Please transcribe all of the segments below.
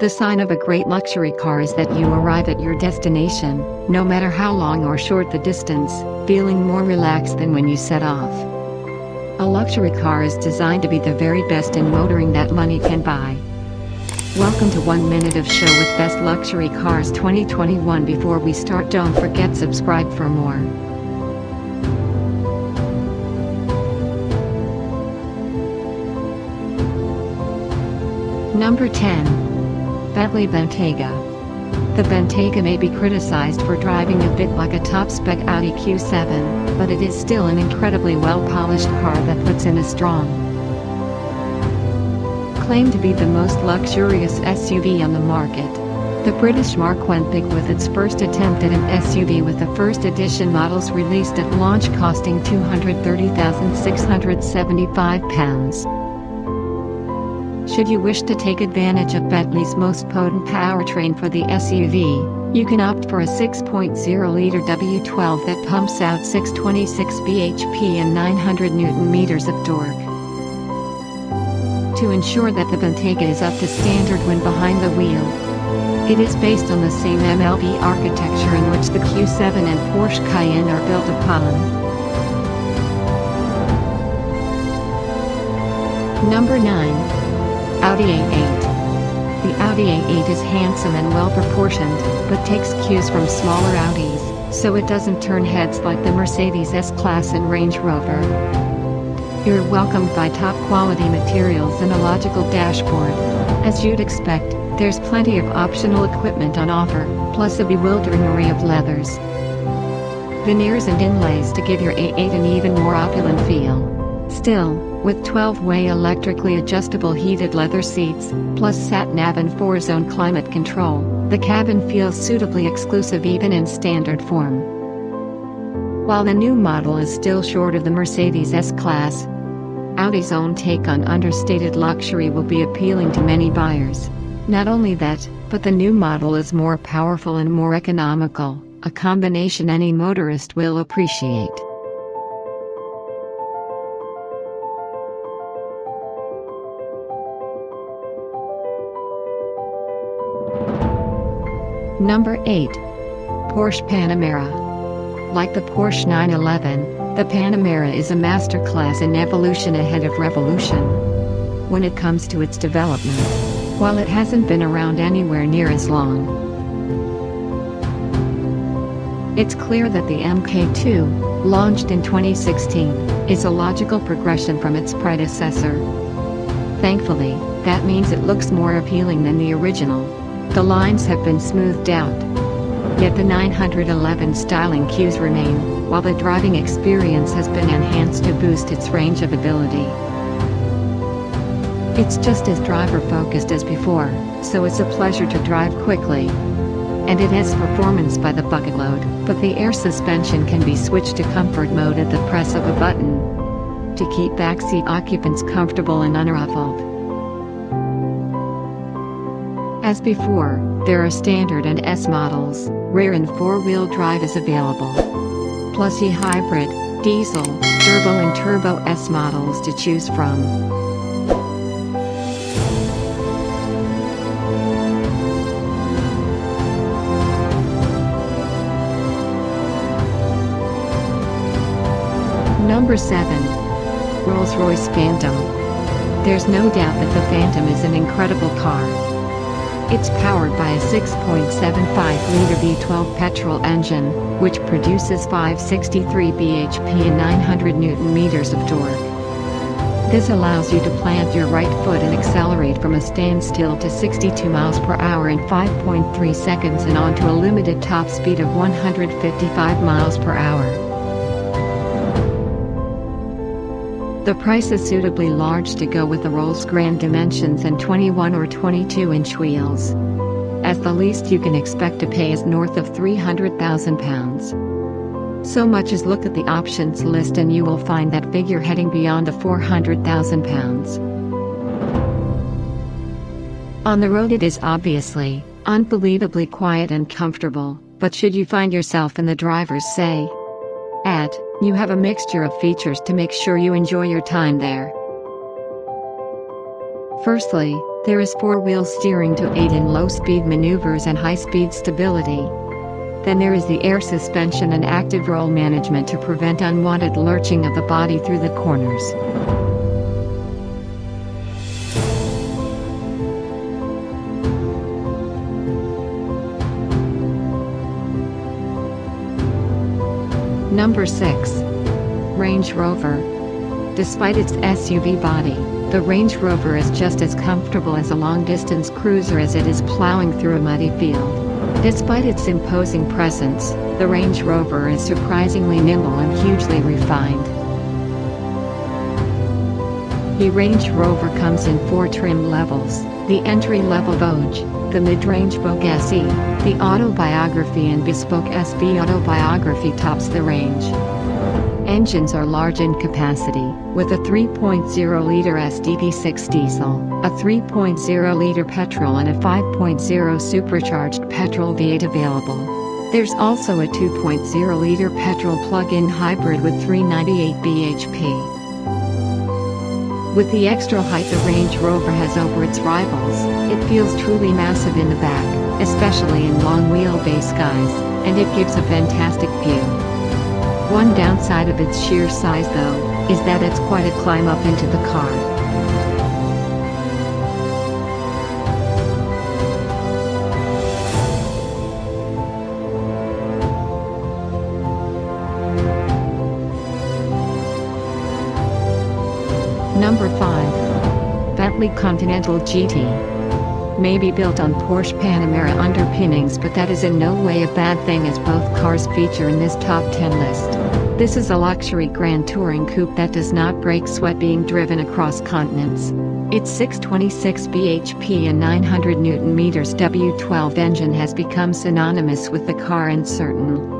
The sign of a great luxury car is that you arrive at your destination, no matter how long or short the distance, feeling more relaxed than when you set off. A luxury car is designed to be the very best in motoring that money can buy. Welcome to 1 minute of show with Best Luxury Cars 2021. Before we start, don't forget subscribe for more. Number 10. Bentley Bentayga. The Bentayga may be criticized for driving a bit like a top-spec Audi Q7, but it is still an incredibly well-polished car that puts in a strong claim to be the most luxurious SUV on the market. The British marque went big with its first attempt at an SUV, with the first edition models released at launch costing £230,675. Should you wish to take advantage of Bentley's most potent powertrain for the SUV, you can opt for a 6.0-liter W12 that pumps out 626 bhp and 900 Nm of torque. To ensure that the Bentayga is up to standard when behind the wheel, it is based on the same MLB architecture in which the Q7 and Porsche Cayenne are built upon. Number 9. Audi A8. The Audi A8 is handsome and well-proportioned, but takes cues from smaller Audis, so it doesn't turn heads like the Mercedes S-Class and Range Rover. You're welcomed by top-quality materials and a logical dashboard. As you'd expect, there's plenty of optional equipment on offer, plus a bewildering array of leathers, veneers and inlays to give your A8 an even more opulent feel. Still, with 12-way electrically adjustable heated leather seats, plus sat-nav and 4-zone climate control, the cabin feels suitably exclusive even in standard form. While the new model is still short of the Mercedes S-Class, Audi's own take on understated luxury will be appealing to many buyers. Not only that, but the new model is more powerful and more economical, a combination any motorist will appreciate. Number 8. Porsche Panamera. Like the Porsche 911, the Panamera is a masterclass in evolution ahead of revolution. When it comes to its development, while it hasn't been around anywhere near as long, it's clear that the MK2, launched in 2016, is a logical progression from its predecessor. Thankfully, that means it looks more appealing than the original. The lines have been smoothed out. Yet the 911 styling cues remain, while the driving experience has been enhanced to boost its range of ability. It's just as driver-focused as before, so it's a pleasure to drive quickly. And it has performance by the bucketload, but the air suspension can be switched to comfort mode at the press of a button to keep backseat occupants comfortable and unruffled. As before, there are standard and S models, rear and four-wheel drive is available. Plus e-hybrid, diesel, turbo and turbo S models to choose from. Number 7. Rolls-Royce Phantom. There's no doubt that the Phantom is an incredible car. It's powered by a 6.75-liter V12 petrol engine, which produces 563 bhp and 900 Nm of torque. This allows you to plant your right foot and accelerate from a standstill to 62 miles per hour in 5.3 seconds and onto a limited top speed of 155 miles per hour. The price is suitably large to go with the Rolls' grand dimensions and 21 or 22-inch wheels. As the least you can expect to pay is north of £300,000. So much as look at the options list and you will find that figure heading beyond the £400,000. On the road it is obviously, unbelievably quiet and comfortable, but should you find yourself in the driver's seat, you have a mixture of features to make sure you enjoy your time there. Firstly, there is four-wheel steering to aid in low-speed maneuvers and high-speed stability. Then there is the air suspension and active roll management to prevent unwanted lurching of the body through the corners. Number 6. Range Rover. Despite its SUV body, the Range Rover is just as comfortable as a long-distance cruiser as it is plowing through a muddy field. Despite its imposing presence, the Range Rover is surprisingly nimble and hugely refined. The Range Rover comes in 4 trim levels: the entry-level Vogue, the mid-range Vogue SE, the Autobiography, and Bespoke SB Autobiography tops the range. Engines are large in capacity, with a 3.0-liter SDP6 diesel, a 3.0-liter petrol and a 5.0 supercharged petrol V8 available. There's also a 2.0-liter petrol plug-in hybrid with 398 bhp. With the extra height the Range Rover has over its rivals, it feels truly massive in the back, especially in long wheelbase skies, and it gives a fantastic view. One downside of its sheer size though, is that it's quite a climb up into the car. Number 5. Bentley Continental GT. May be built on Porsche Panamera underpinnings, but that is in no way a bad thing, as both cars feature in this top 10 list. This is a luxury grand touring coupe that does not break sweat being driven across continents. Its 626 bhp and 900 Nm W12 engine has become synonymous with the car and certain.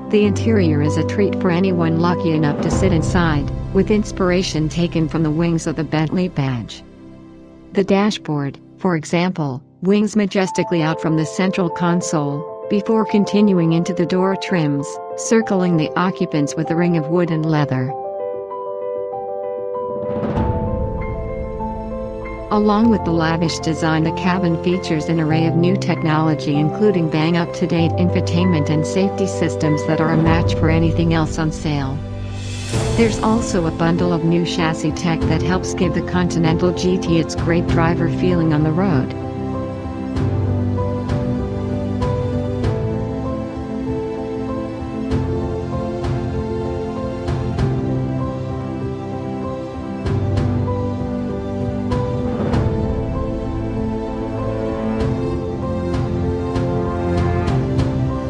The interior is a treat for anyone lucky enough to sit inside, with inspiration taken from the wings of the Bentley badge. The dashboard, for example, wings majestically out from the central console, before continuing into the door trims, circling the occupants with a ring of wood and leather. Along with the lavish design, the cabin features an array of new technology, including bang-up-to-date infotainment and safety systems that are a match for anything else on sale. There's also a bundle of new chassis tech that helps give the Continental GT its great driver feeling on the road.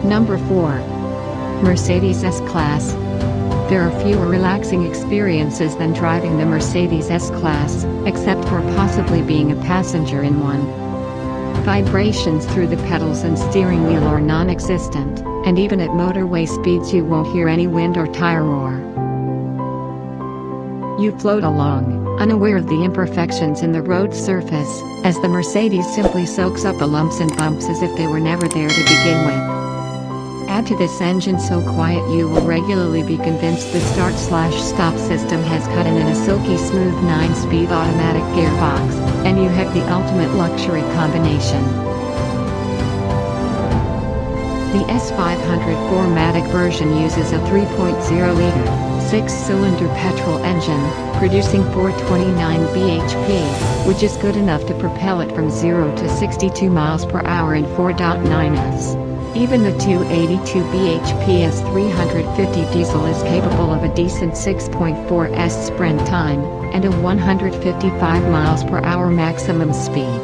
Number 4. Mercedes S-Class. There are fewer relaxing experiences than driving the Mercedes S-Class, except for possibly being a passenger in one. Vibrations through the pedals and steering wheel are non-existent, and even at motorway speeds you won't hear any wind or tire roar. You float along, unaware of the imperfections in the road surface, as the Mercedes simply soaks up the lumps and bumps as if they were never there to begin with. Add to this engine so quiet you will regularly be convinced the start/stop system has cut in a silky smooth 9-speed automatic gearbox, and you have the ultimate luxury combination. The S500 4MATIC version uses a 3.0-liter, 6-cylinder petrol engine, producing 429 bhp, which is good enough to propel it from 0 to 62 miles per hour in 4.9s. Even the 282 bhp S350 diesel is capable of a decent 6.4s sprint time, and a 155 miles per hour maximum speed.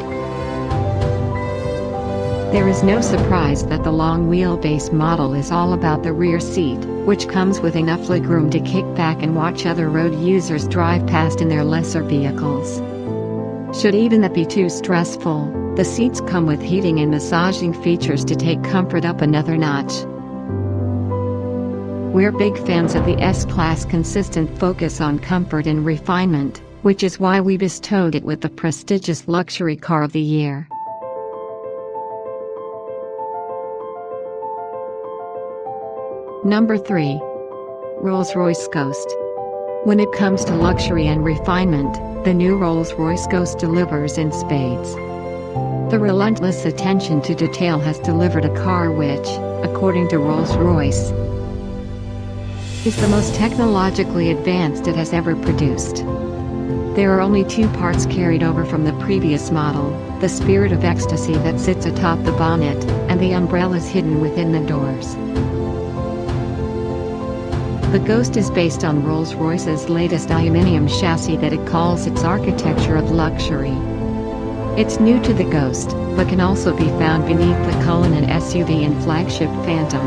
There is no surprise that the long wheelbase model is all about the rear seat, which comes with enough legroom to kick back and watch other road users drive past in their lesser vehicles. Should even that be too stressful, the seats come with heating and massaging features to take comfort up another notch. We're big fans of the S-Class consistent focus on comfort and refinement, which is why we bestowed it with the prestigious Luxury Car of the Year. Number 3. Rolls-Royce Ghost. When it comes to luxury and refinement, the new Rolls-Royce Ghost delivers in spades. The relentless attention to detail has delivered a car which, according to Rolls-Royce, is the most technologically advanced it has ever produced. There are only two parts carried over from the previous model: the spirit of ecstasy that sits atop the bonnet, and the umbrellas hidden within the doors. The Ghost is based on Rolls-Royce's latest aluminium chassis that it calls its architecture of luxury. It's new to the Ghost, but can also be found beneath the Cullinan SUV and flagship Phantom,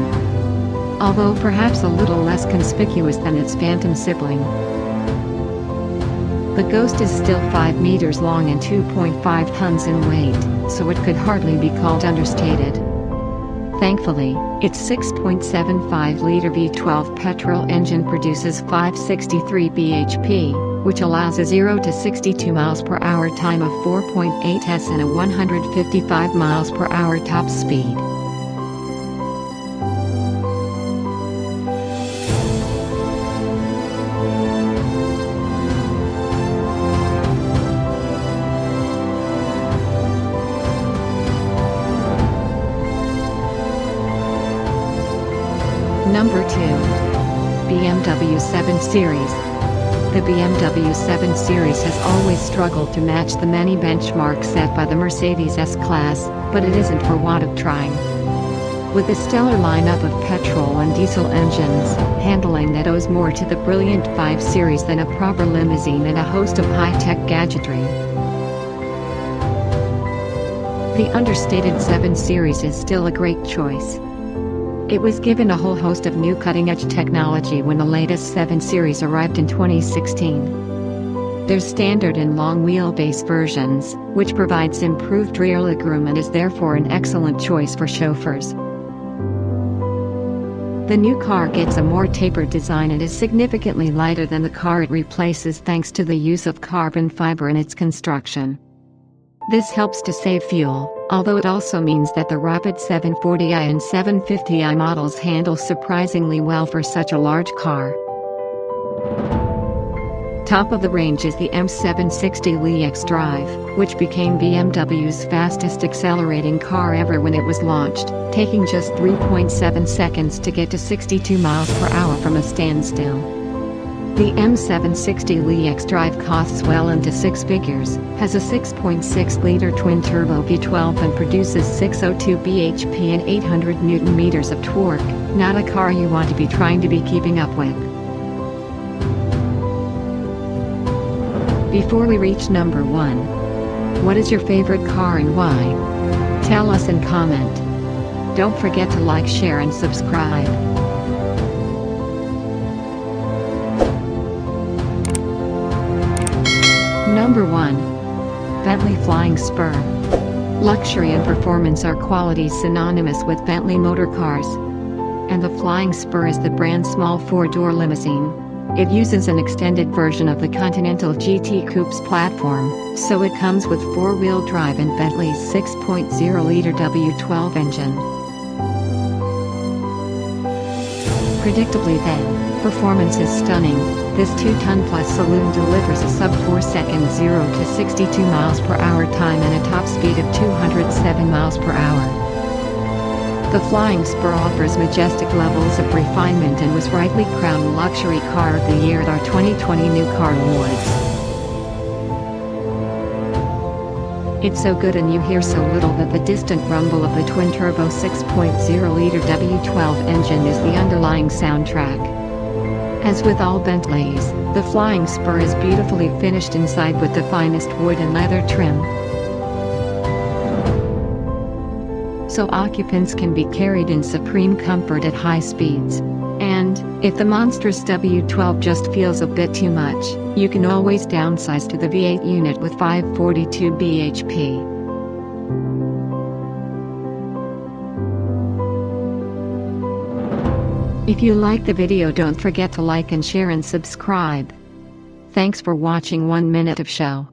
although perhaps a little less conspicuous than its Phantom sibling. The Ghost is still 5 meters long and 2.5 tons in weight, so it could hardly be called understated. Thankfully, its 6.75-liter V12 petrol engine produces 563 bhp, which allows a 0 to 62 miles per hour time of 4.8 s and a 155 miles per hour top speed. Number 2. BMW 7 Series. The BMW 7 Series has always struggled to match the many benchmarks set by the Mercedes S-Class, but it isn't for want of trying. With a stellar lineup of petrol and diesel engines, handling that owes more to the brilliant 5 Series than a proper limousine and a host of high-tech gadgetry, the understated 7 Series is still a great choice. It was given a whole host of new cutting-edge technology when the latest 7 Series arrived in 2016. There's standard and long wheelbase versions, which provides improved rear legroom and is therefore an excellent choice for chauffeurs. The new car gets a more tapered design and is significantly lighter than the car it replaces thanks to the use of carbon fiber in its construction. This helps to save fuel, although it also means that the rapid 740i and 750i models handle surprisingly well for such a large car. Top of the range is the M760 xDrive, which became BMW's fastest accelerating car ever when it was launched, taking just 3.7 seconds to get to 62 miles per hour from a standstill. The M760 xDrive costs well into six figures, has a 6.6-liter twin-turbo V12 and produces 602 bhp and 800 Nm of torque, not a car you want to be trying to be keeping up with. Before we reach number 1, what is your favorite car and why? Tell us in comment. Don't forget to like, share and subscribe. Number 1. Bentley Flying Spur. Luxury and performance are qualities synonymous with Bentley motor cars, and the Flying Spur is the brand's small 4-door limousine. It uses an extended version of the Continental GT Coupe's platform, so it comes with 4-wheel drive and Bentley's 6.0-liter W12 engine. Predictably then, performance is stunning. This 2-ton-plus saloon delivers a sub-4 second 0 to 62 miles per hour time and a top speed of 207 miles per hour. The Flying Spur offers majestic levels of refinement and was rightly crowned Luxury Car of the Year at our 2020 New Car Awards. It's so good and you hear so little that the distant rumble of the twin-turbo 6.0-liter W12 engine is the underlying soundtrack. As with all Bentleys, the Flying Spur is beautifully finished inside with the finest wood and leather trim, so occupants can be carried in supreme comfort at high speeds. And, if the monstrous W12 just feels a bit too much, you can always downsize to the V8 unit with 542 bhp. If you like the video, don't forget to like and share and subscribe. Thanks for watching 1 minute of show.